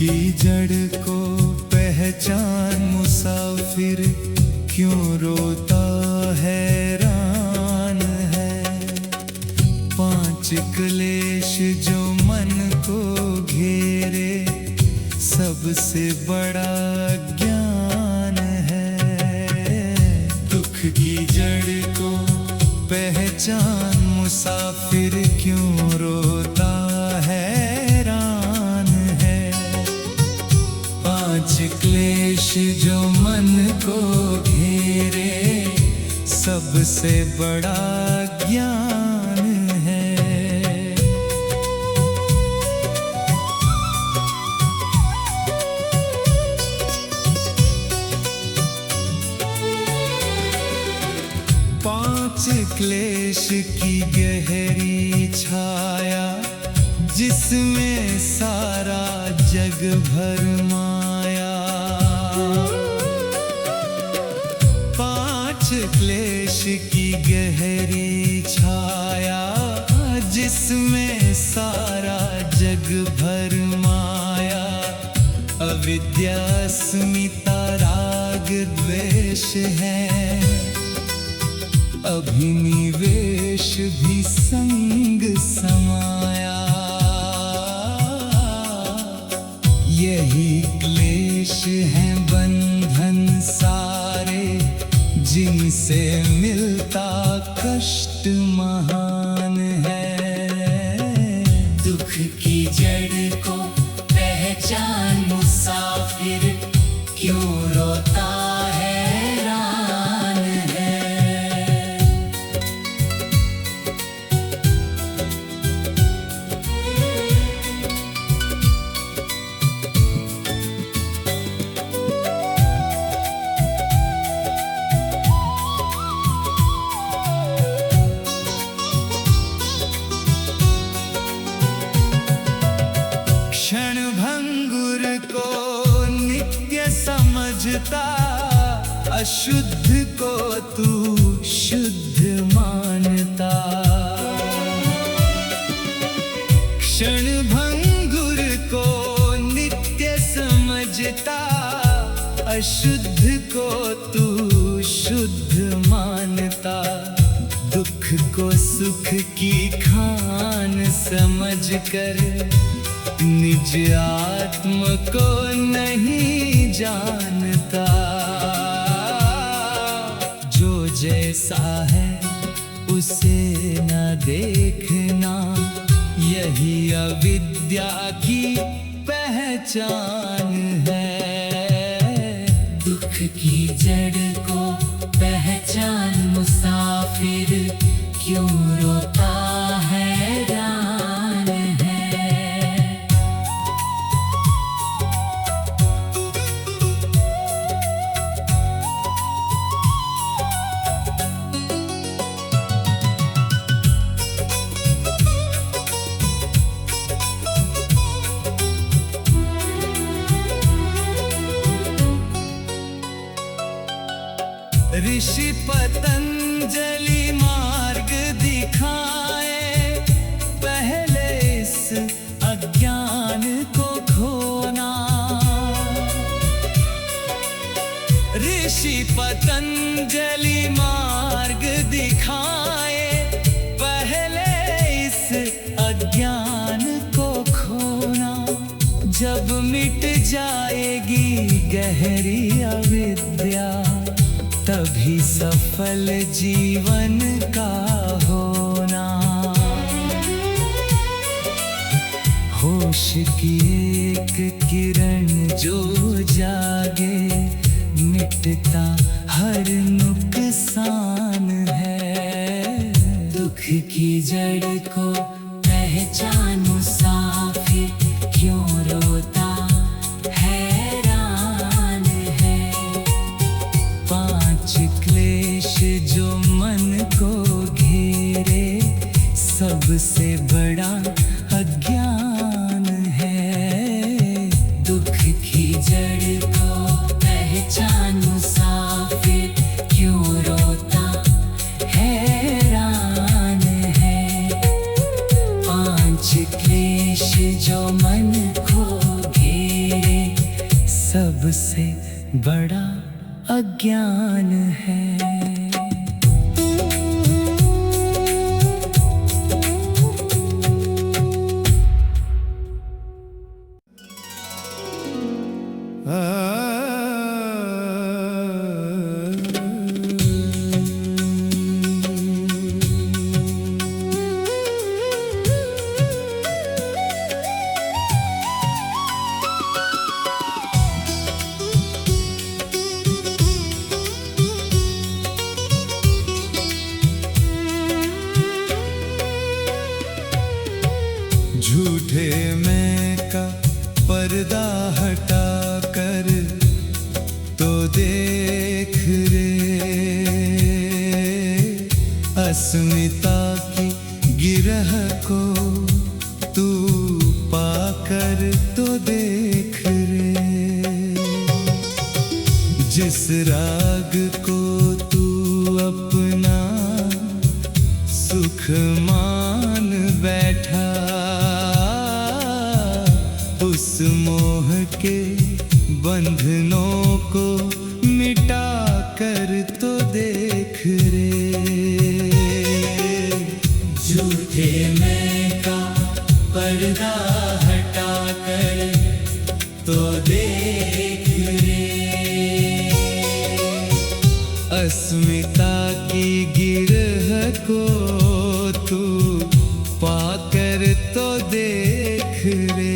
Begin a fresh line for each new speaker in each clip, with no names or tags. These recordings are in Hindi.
की जड़ को पहचान मुसाफिर क्यों रोता हैरान है। पांच क्लेश जो मन को घेरे सबसे बड़ा ज्ञान है। दुख की जड़ को पहचान मुसाफिर क्यों रोता हैरान है। पांच क्लेश जो मन को घेरे सबसे बड़ा ज्ञान है। पांच क्लेश की गहरी छाया जिसमें सारा जग भर माया। पांच क्लेश की गहरी छाया जिसमें सारा जग भर माया। अविद्या अस्मिता राग द्वेष है, अभिनिवेश भी संग समाया। यही क्लेश हैं बंधन सारे जिनसे मिलता कष्ट महान है। दुख की जड़ को पहचान मुसाफिर क्यों रोता हैरान है। क्षण भंगुर को नित्य समझता, अशुद्ध को तू शुद्ध मानता। क्षण भंगुर को नित्य समझता, अशुद्ध को तू शुद्ध मानता। दुख को सुख की खान समझकर निज आत्म को नहीं जानता। जो जैसा है उसे न देखना, यही अविद्या की पहचान है। दुख की जड़ को पहचान मुसाफिर क्यों रोता हैरान है। ऋषि पतंजलि मार्ग दिखाए, पहले इस अज्ञान को खोना। ऋषि पतंजलि मार्ग दिखाए, पहले इस अज्ञान को खोना। जब मिट जाएगी गहरी अविद्या, तभी सफल जीवन का होना। होश की एक किरण जो जागे, मिटता हर नुकसान है। दुख की जड़ को पहचान मुसाफिर क्यों रोता हैरान है। पांच क्लेश जो मन को घेरे सबसे बड़ा अज्ञान है। दुख की जड़ को पहचान मुसाफिर क्यों रोता हैरान है। पांच क्लेश जो मन को घेरे सबसे बड़ा अज्ञान है।
झूठे मैं का पर्दा हटा कर तो देख रे, अस्मिता की गिरह को तू पाकर तो देख रे। जिस राग को तू अपना सुख मान बैठा, उस मोह के बंधनों को मिटा कर तो देख रे।
झूठे मैं का पर्दा हटा कर तो देख रे,
अस्मिता की गिरह को तू पाकर तो देख रे।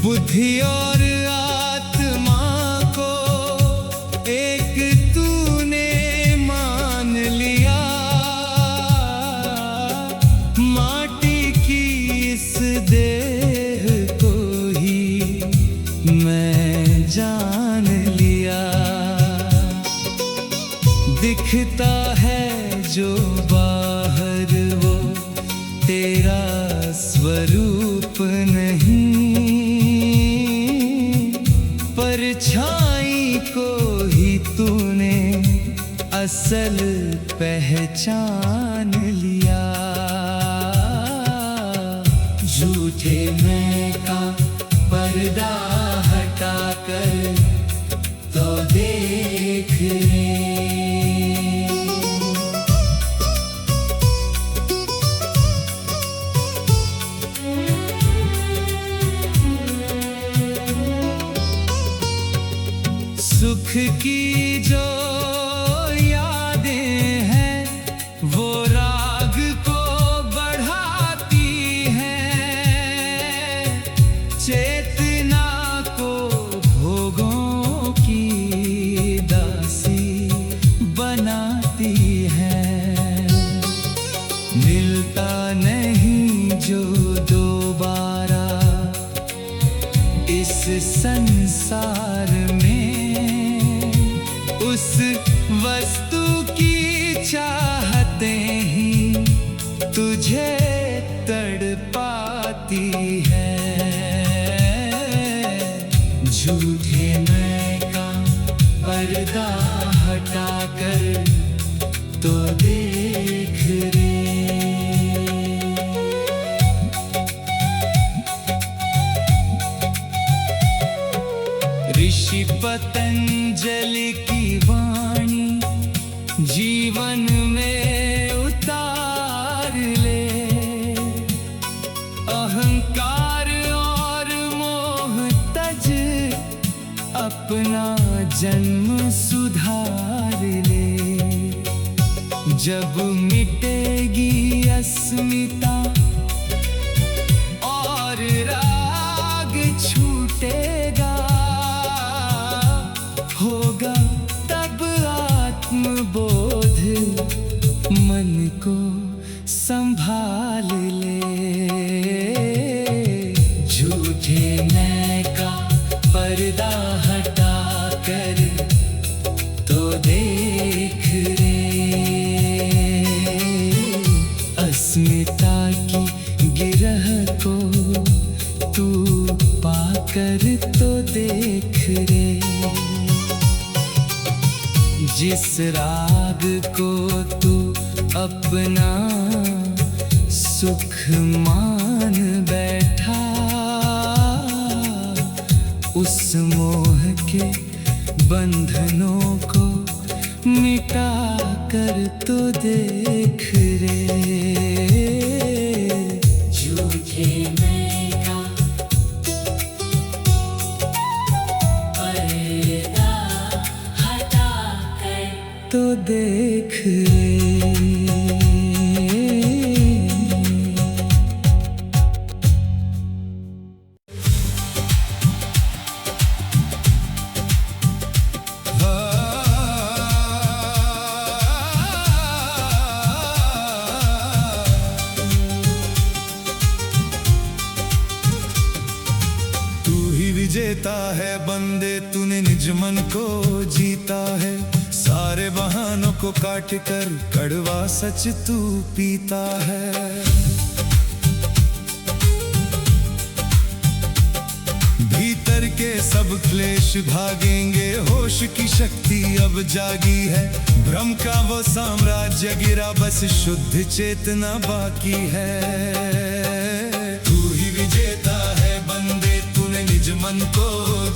बुद्धि और आत्मा को एक तूने मान लिया, माटी की इस देह को ही मैं जान लिया। दिखता है जो बाहर वो तेरा स्वरूप नहीं, परछाई को ही तूने असल पहचान लिया।
झूठे मैं का पर्दा हटा कर तो देख रे।
सुख की जो यादें हैं वो राग को बढ़ाती हैं, चेतना को भोगों की दासी बनाती हैं। मिलता नहीं जो दोबारा इस संसार में, उस वस्तु की चाहते ही तुझे तड़पाती है।
झूठे मैं का पर्दा हटा कर तो देख रे।
ऋषि पतंजलि की वाणी जीवन में उतार ले, अहंकार और मोह तज अपना जन्म सुधार ले। जब मिटेगी अस्मिता और राग छूटेगा, होगा तब आत्मबोध मन को संभाल ले।
झूठे मैं का पर्दा हटा कर तो देख रे,
अस्मिता की गिरह को तू पाकर तो देख रे। इस राग को तू अपना सुख मान बैठा, उस मोह के बंधनों को मिटा कर तो देख रे।
झूठे मैं का पर्दा हटा कर
तो देख रे। विजेता है बंदे, तूने निज मन को जीता है। सारे बहानों को काट कर कड़वा सच तू पीता है। भीतर के सब क्लेश भागेंगे, होश की शक्ति अब जागी है। भ्रम का वो साम्राज्य गिरा, बस शुद्ध चेतना बाकी है। तू ही विजेता है बंदे, निज मन को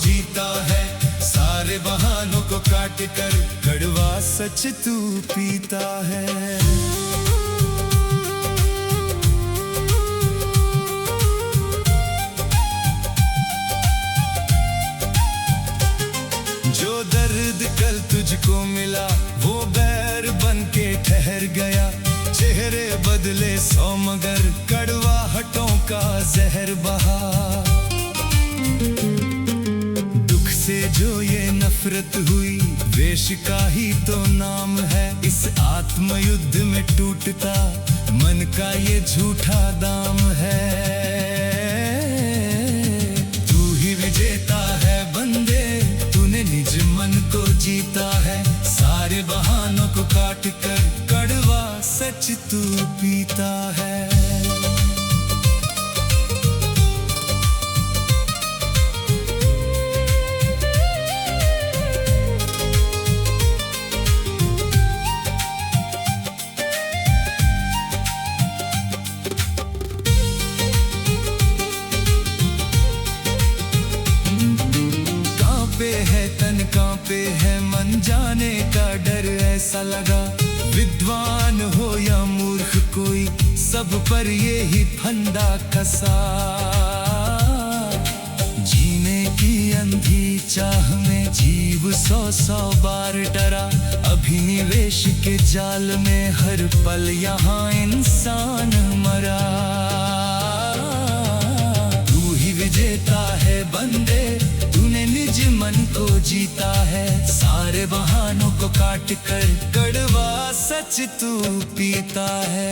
जीता है। सारे बहानों को काट कर कड़वा सच तू पीता है। जो दर्द कल तुझको मिला वो बैर बन के ठहर गया। चेहरे बदले 100 मगर कड़वाहटों का जहर बहा। दुख से जो ये नफरत हुई, द्वेष का ही तो नाम है। इस आत्मयुद्ध में टूटता मन का ये झूठा दाम है। तू ही विजेता है बंदे, तूने निज मन को जीता है। सारे बहानों को काट कर कड़वा सच तू पीता है। कांपे है मन, जाने का डर ऐसा लगा। विद्वान हो या मूर्ख कोई, सब पर ये ही फंदा कसा। जीने की अंधी चाह में जीव 100 बार डरा। अभिनिवेश के जाल में हर पल यहाँ इंसान मरा। तू ही विजेता है बंदे, तूने निज मन को जीता है। सारे बहानों को काट कर कड़वा सच तू पीता है।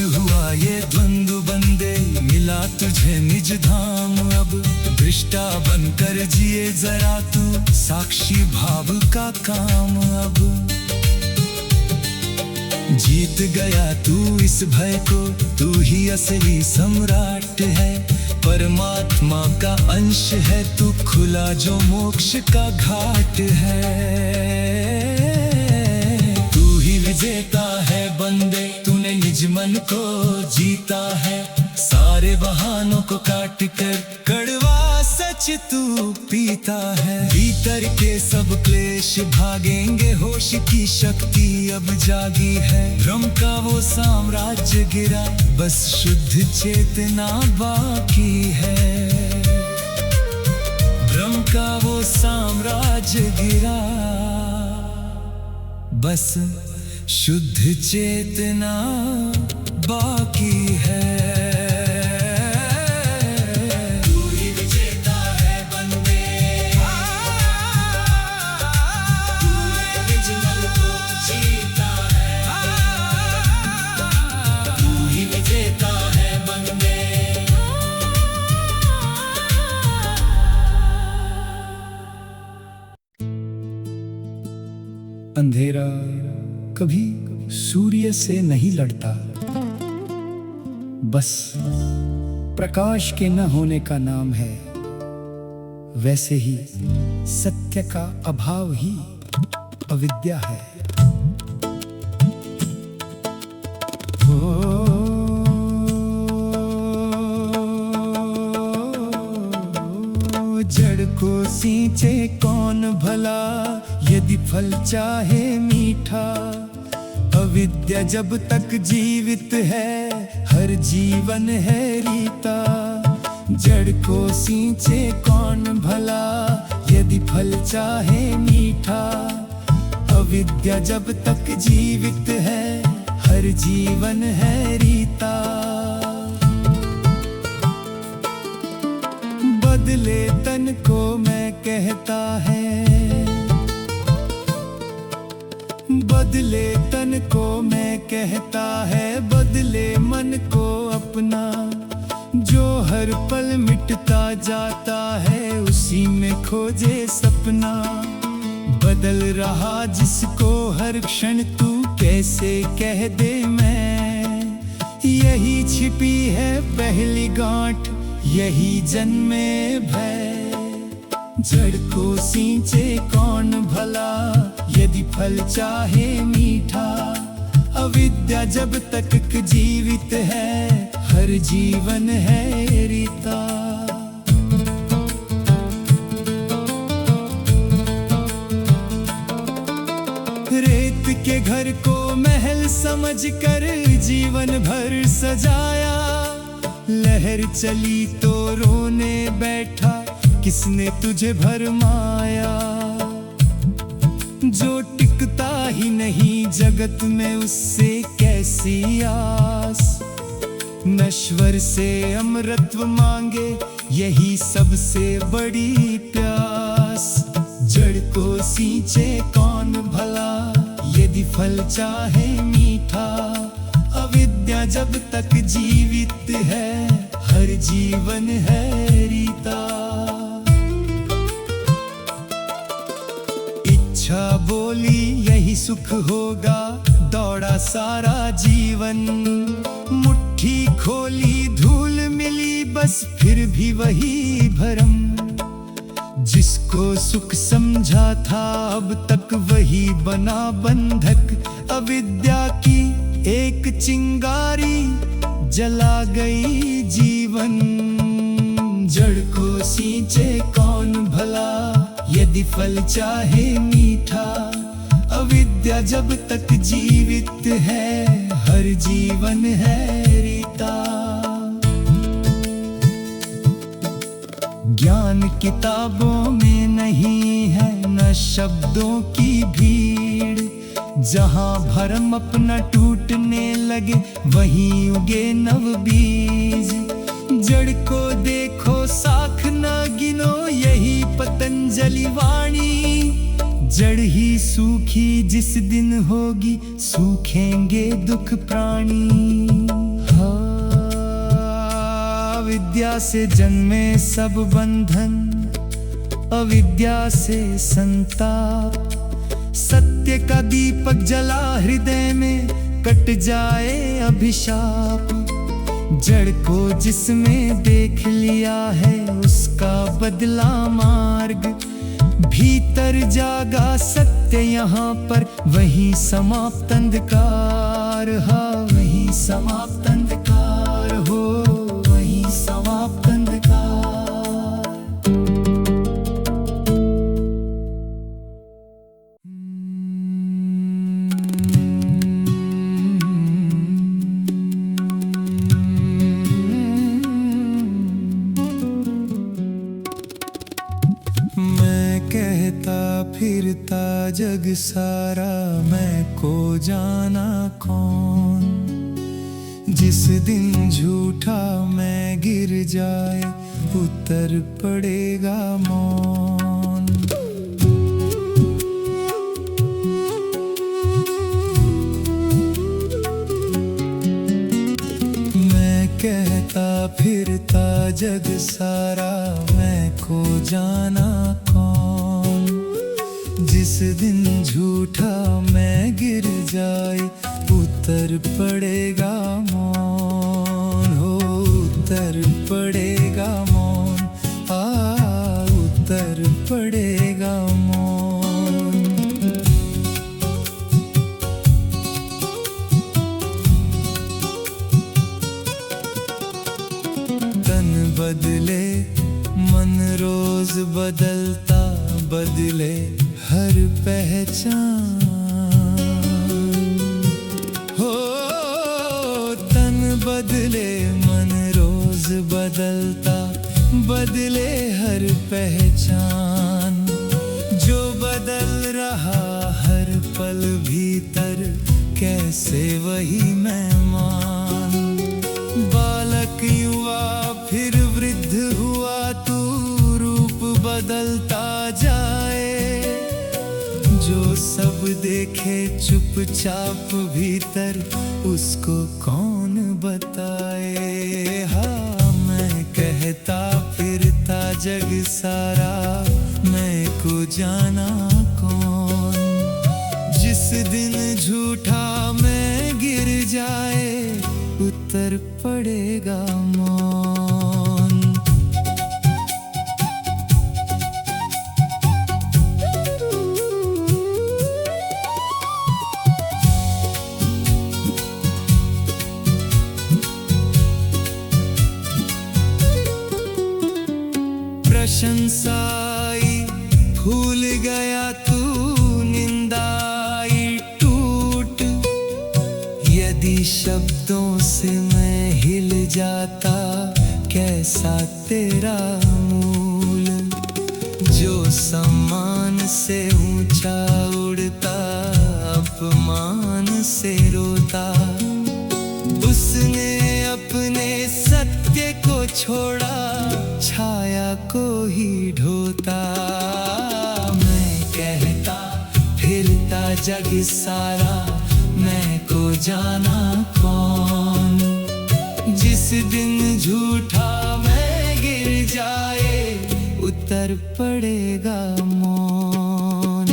हुआ ये द्वंद्व बंदे, मिला तुझे निज धाम अब। दृष्टा बनकर जिए जरा तू, साक्षी भाव का काम अब। जीत गया तू इस भय को, तू ही असली सम्राट है। परमात्मा का अंश है तू, खुला जो मोक्ष का घाट है। तू ही विजेता है बंदे, तूने निज मन को जीता है। सारे बहानों को काट कर कड़वा सच तू पीता है। भीतर के सब क्लेश भागेंगे, होश की शक्ति अब जागी है। भ्रम का वो साम्राज्य गिरा, बस शुद्ध चेतना बाकी है। भ्रम का वो साम्राज्य गिरा, बस शुद्ध चेतना बाकी है। तू ही विजेता है बंदे, तूने निज मन को जीता है। तू ही विजेता है बंदे,
अंधेरा कभी सूर्य से नहीं लड़ता, बस प्रकाश के न होने का नाम है। वैसे ही सत्य का अभाव ही अविद्या है। जड़ को सींचे कौन भला, यदि फल चाहे मीठा। अविद्या जब तक जीवित है, हर जीवन है रीता। जड़ को सींचे कौन भला, यदि फल चाहे मीठा। अविद्या जब तक जीवित है, हर जीवन है रीता। बदले तन को मैं कहता है, बदले तन को मैं कहता है। बदले मन को अपना, जो हर पल मिटता जाता है, उसी में खोजे सपना। बदल रहा जिसको हर क्षण, तू कैसे कह दे मैं। यही छिपी है पहली गांठ, यही जन्मे भय। जड़ को सींचे कौन भला, यदि फल चाहे मीठा। अविद्या जब तक जीवित है, हर जीवन है रीता। रेत के घर को महल समझकर जीवन भर सजाया। लहर चली तो रोने बैठा, किसने तुझे भरमाया। जो टिकता ही नहीं जगत में, उससे कैसी आस। नश्वर से अमृतत्व मांगे, यही सबसे बड़ी प्यास। जड़ को सींचे कौन भला, यदि फल चाहे मीठा। अविद्या जब तक जीवित है, हर जीवन है रीता। इच्छा बोली यही सुख होगा, दौड़ा सारा जीवन। मुट्ठी खोली धूल मिली, बस फिर भी वही भरम। जिसको सुख समझा था, अब तक वही बना बंधक। अविद्या की एक चिंगारी जला गई जीवन। जड़ को सींचे कौन भला, यदि फल चाहे मीठा। अविद्या जब तक जीवित है, हर जीवन है रीता। ज्ञान किताबों में नहीं है, न शब्दों की भीड़। जहाँ भरम अपना टूटने लगे, वहीं उगे नव बीज। जड़ को देखो साख न गिनो, यही पतंजलि वाणी। जड़ ही सूखी जिस दिन होगी, सूखेंगे दुख प्राणी। अविद्या से जन्मे सब बंधन, अविद्या से संताप। सत्य का दीपक जला हृदय में, कट जाए अभिशाप। जड़ को जिसमें देख लिया है, उसका बदला मार्ग। भीतर जागा सत्य यहाँ पर, वही समाप्त अंधकार। हाँ, वही समाप्त अंधकार हो, वही समाप्त अंधकार। फिरता जग सारा, मैं को जाना कौन। जिस दिन झूठा मैं गिर जाए, उतर पड़ेगा मौन। मैं कहता फिरता जग सारा, मैं को जाना कौन। जिस
दिन झूठा मैं गिर जाए उतर पड़ेगा मौन, हो उतर पड़ेगा मौन, उतर पड़ेगा मौन। तन बदले मन रोज बदलता, बदले हर पहचान, हो तन बदले मन रोज बदलता, बदले हर पहचान। जो बदल रहा हर पल भीतर, कैसे वही मेहमान। बालक युवा फिर वृद्ध हुआ तू, रूप बदलता जाए। जो सब देखे चुपचाप भीतर, उसको कौन बताए। हाँ मैं कहता फिरता जग सारा, मैं को जाना कौन। जिस दिन झूठा मैं गिर जाए, उतर पड़ेगा मौन। प्रशंसाई भूल गया तू, निंदाई टूट। यदि शब्दों से मैं हिल जाता, कैसा तेरा मूल। जो सम्मान से ऊंचा उड़ता, अपमान से रोता। उसने अपने सत्य को छोड़ा, छाया को ही ढोता। मैं कहता फिरता जग सारा, मैं को जाना कौन। जिस दिन झूठा मैं गिर जाए, उतर पड़ेगा मौन।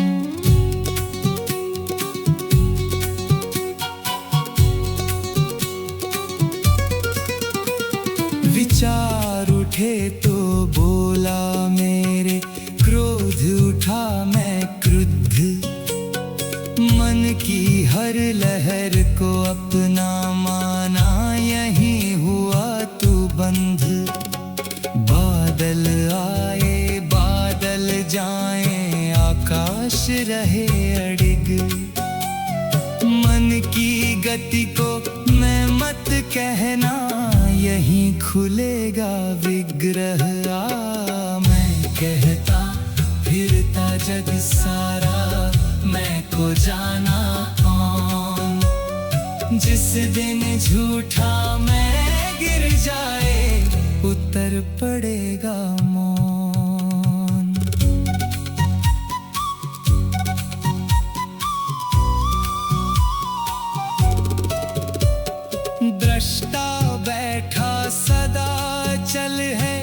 विचार उठे तो बोला मेरे, क्रोध उठा मैं क्रुद्ध। मन की हर लहर को अपना माना, यही हुआ तू बंध। बादल आए बादल जाए, आकाश रहे अडिग। मन की गति को मैं मत कहना, यहीं खुलेगा विग्रह। मैं कहता फिरता जग सारा, मैं को जाना कौन। जिस दिन झूठा मैं गिर जाए, उतर पड़ेगा मौन। दृष्टा बैठा सदा चल है,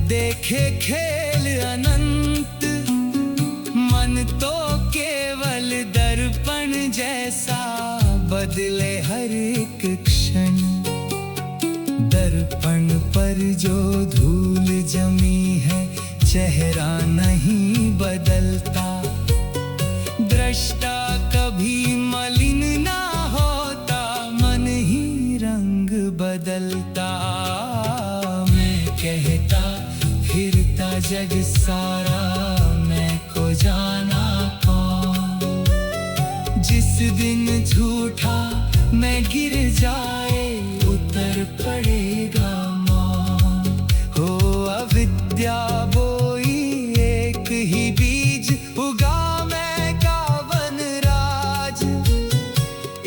देखे खेल अनंत। मन तो केवल दर्पण जैसा, बदले हर एक क्षण। दर्पण पर जो धूल जमी है, चेहरा नहीं बदलता। दृष्टा कभी मलिन ना होता, मन ही रंग बदलता। मैं कहता फिरता जग सारा, मैं को जाना कौन। जिस दिन झूठा मैं गिर जाए, उतर पड़ेगा मौन। हो अविद्या बोई एक ही बीज, उगा मैं का वनराज।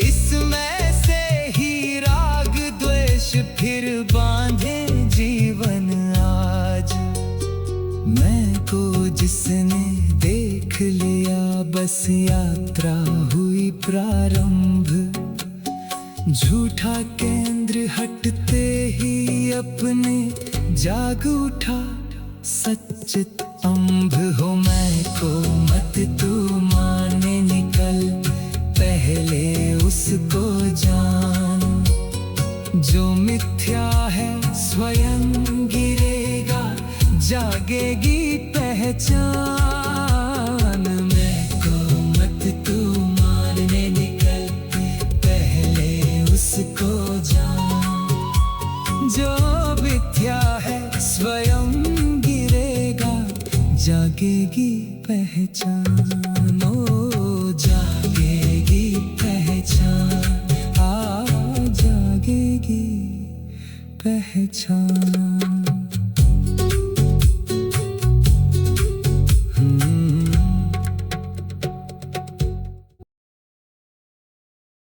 इसमें से ही राग द्वेष, फिर बांधे जीवन आज। मैं को जिसने देख लिया, बस यात्रा हुई प्रारंभ। झूठा केंद्र हटते ही अपने, जाग उठा सच अम्भ। हो मैं को मत तू मान,
पहले उसको जान। जो मिथ्या है स्वयं गिरेगा, जागेगी पहचान। मैं को मत तू मारने निकल, पहले उसको जान। जो मिथ्या है स्वयं गिरेगा, जागेगी पहचान। ओ जागेगी पहचान, आ जागेगी पहचान।